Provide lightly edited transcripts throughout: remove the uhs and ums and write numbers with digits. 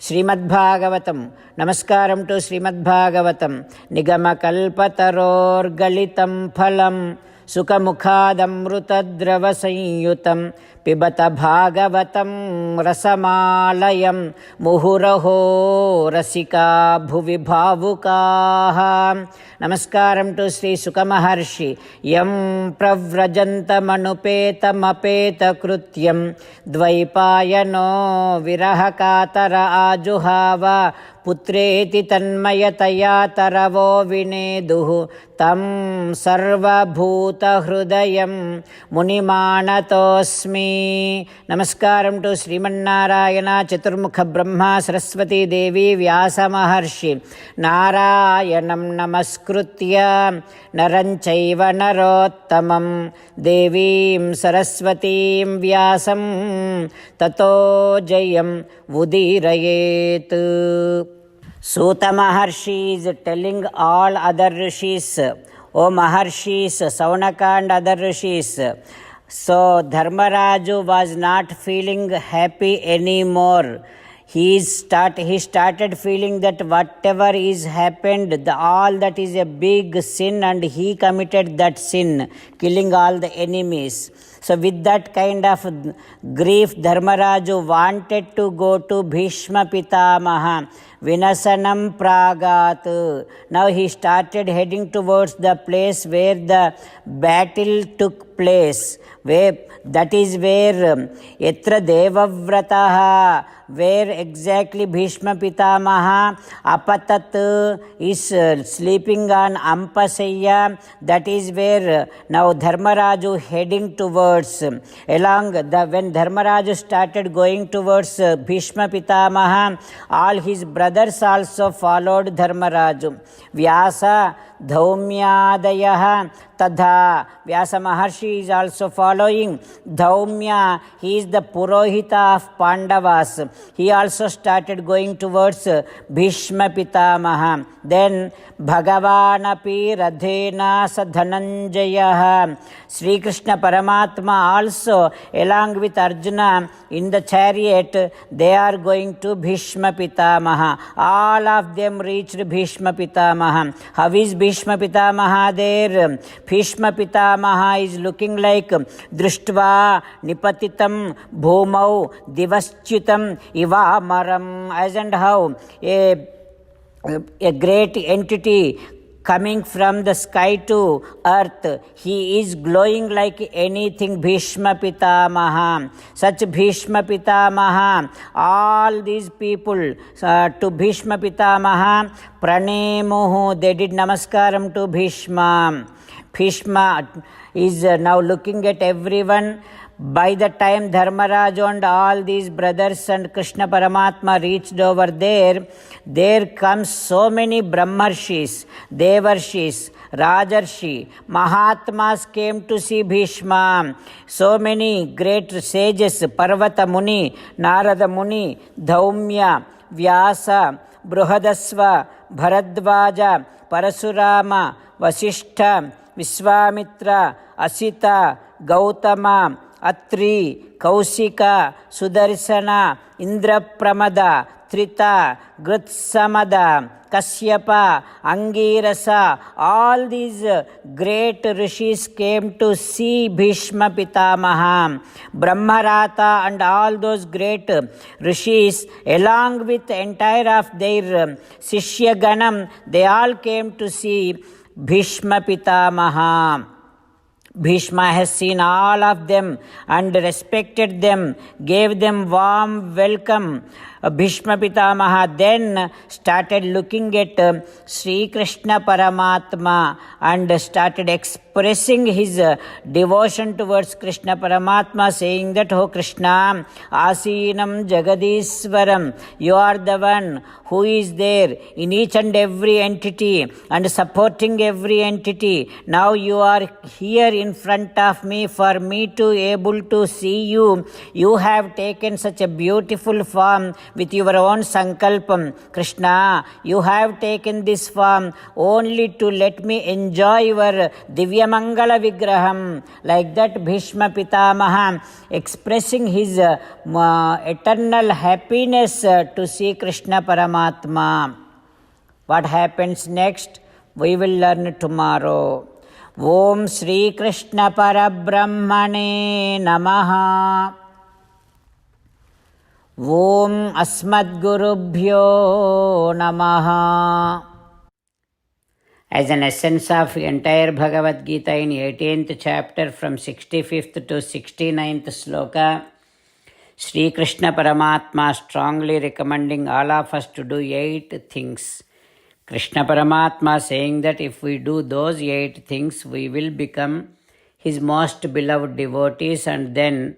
శ్రీమద్భాగవతం. నమస్కారం టు శ్రీమద్భాగవతం. నిగమకల్పతరోర్గళితం ఫలం సుఖముఖాదమృతద్రవ సంయుతం పిబత భాగవతం రసమాలయం ముహురహో రసికా భువి భావుకాః. నమస్కారం టు శ్రీ సుఖమహర్షి. యం ప్రవ్రజంతమనుపేతమపేతకృత్యం ద్వైపాయనో విరహకాతర ఆజుహావ పుత్రేతి తన్మయతయా తరవో వినేదుః తం సర్వభూతహృదయం మునిమానతోస్మి. నమస్కారం టు శ్రీమన్నారాయణ చతుర్ముఖ బ్రహ్మ సరస్వతీదేవి వ్యాసమహర్షి. నారాయణం నమస్కృత్య నరం చైవ నరోత్తమం దేవీం సరస్వతీం వ్యాసం తతో జయం ఉదీరయేత్. Suta Maharshi is telling all other rishis, O Maharshis, Saunaka and other rishis. So Dharmaraju was not feeling happy anymore. He started feeling that whatever is happened, all that is a big sin, and he committed that sin, killing all the enemies. So with that kind of grief, Dharmaraju wanted to go to Bhishma Pitamaha. Vinasanam Pragat. Now he started heading towards the place where the battle took place. That is where Yatra Devavrataha, where exactly Bhishma Pitamaha Apatat is sleeping on Ampasaya. That is where now Dharmaraju heading towards. When Dharmaraju started going towards Bhishma Pitamaha, all his brothers also followed Dharmaraju. Vyasa Dhaumyadayaha Tadha. Vyasa Maharshi is also following Dhaumya. He is the Purohita of Pandavas. He also started going towards Bhishma Pitamaha. Then Bhagavanapi Radhena Sadhananjayaha. Sri Krishna Paramatma also, along with Arjuna in the chariot, they are going to Bhishma Pitamaha. All of them reached Bhishma Pitamaha. How is Bhishma Pitamaha there? Bhishma Pitamaha is looking like Drishtva Nipatitam Bhumau Divaschutam Ivamaram. As and how a great entity coming from the sky to earth, he is glowing like anything. Bhishma Pitamaha. Such Bhishma Pitamaha, all these people to Bhishma Pitamaha pranemuhu, they did namaskaram to Bhishma. Bhishma is now looking at everyone. By the time Dharmaraju and all these brothers and Krishna Paramatma reached over there comes so many Brahmarshis, Devarshis, Rajarshi, Mahatmas came to see Bhishma. So many great sages, Parvata Muni, Narada Muni, Dhaumya, Vyasa, Bruhadasva, Bharadvaja, Parasurama, Vasishtha, Vishwamitra, Asita, Gautama, Atri, Kausika, Sudarsana, Indrapramada, Trita, Grutsamada, Kasyapa, Angirasa, all these great rishis came to see Bhishma Pitamaha. Brahmarata and all those great rishis, along with the entire of their Shishya Ganam, they all came to see Bhishma Pitamaha. Bhishma has seen all of them and respected them, gave them warm welcome. Bhishma Pitamaha then started looking at Sri Krishna Paramatma and started expressing his devotion towards Krishna Paramatma, saying that, "Oh Krishna, Asinam Jagadiswaram, you are the one who is there in each and every entity and supporting every entity. Now you are here in front of me for me to able to see you. You have taken such a beautiful form with your own sankalpam. Krishna, you have taken this form only to let me enjoy your Divyamangala Vigraham. Like that, Bhishma Pitamaha expressing his eternal happiness to see Krishna Paramatma. What happens next? We will learn tomorrow. Om Shri Krishna Parabrahmane Namaha. Om Asmadgurubhyo Namaha. As an essence of entire Bhagavad Gita in 18th chapter from 65th to 69th sloka, Sri Krishna Paramatma strongly recommending all of us to do 8 things. Krishna Paramatma saying that if we do those 8 things, we will become his most beloved devotees, and then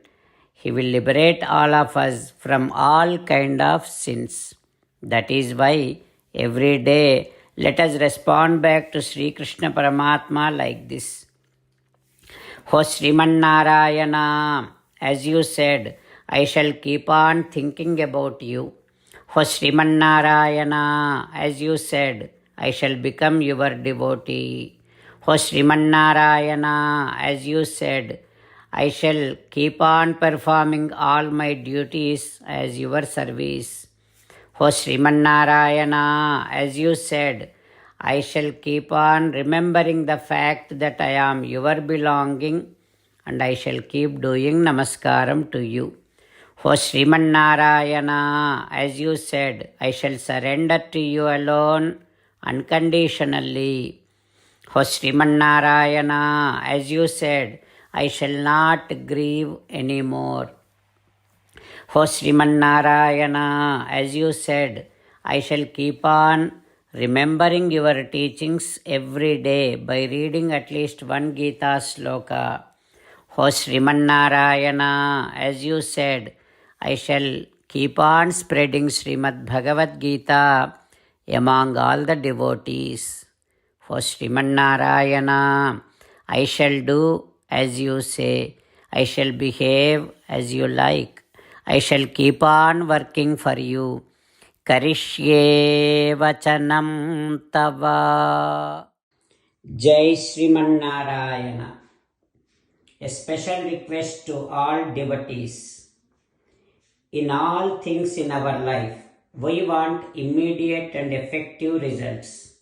he will liberate all of us from all kind of sins. That is why every day let us respond back to Sri Krishna Paramatma like this. O Sriman Narayana, as you said, I shall keep on thinking about you. O Sriman Narayana, as you said, I shall become your devotee. O Sriman Narayana, as you said, I shall keep on performing all my duties as your service. O Sriman Narayana, as you said, I shall keep on remembering the fact that I am your belonging, and I shall keep doing namaskaram to you. O Sriman Narayana, as you said, I shall surrender to you alone unconditionally. O Sriman Narayana, as you said, I shall not grieve anymore. O Sriman Narayana, as you said, I shall keep on remembering your teachings every day by reading at least one Gita sloka. O Sriman Narayana, as you said, I shall keep on spreading Srimad Bhagavad Gita among all the devotees. O Sriman Narayana, I shall do as you say. I shall behave as you like. I shall keep on working for you. Karishye vachanam tava. Jai Sriman Narayana. A special request to all devotees. In all things in our life, we want immediate and effective results.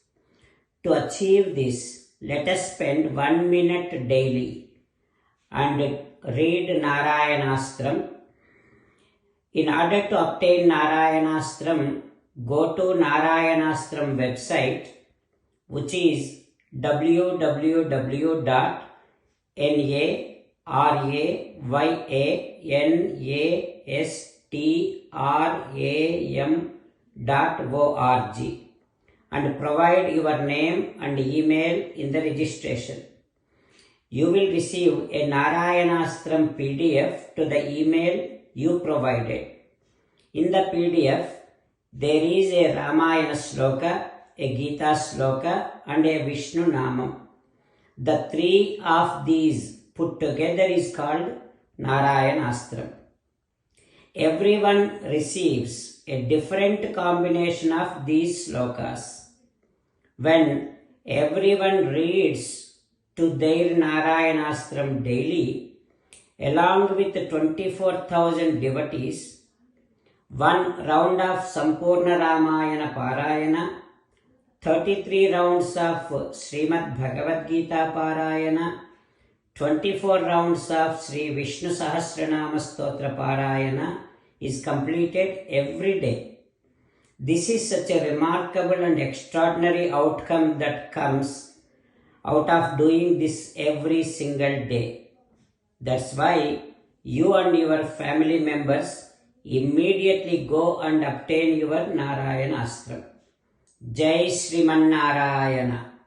To achieve this, let us spend 1 minute daily and read Narayanastram. In order to obtain Narayanastram, go to Narayanastram website, which is www.narayanastram.org, and provide your name and email in the registration. You will receive a Narayanastram PDF to the email you provided. In the PDF, there is a Ramayana sloka, a Gita sloka, and a Vishnu Namam. The 3 of these put together is called Narayanastram. Everyone receives a different combination of these slokas. When everyone reads to their Narayanastram daily, along with 24,000 devotees, 1 round of Sampurna Ramayana Parayana, 33 rounds of Srimad Bhagavad Gita Parayana, 24 rounds of Sri Vishnu Sahasranama Stotra Parayana is completed every day. This is such a remarkable and extraordinary outcome that comes out of doing this every single day. That's why you and your family members immediately go and obtain your Narayanastram. Jai Sriman Narayana.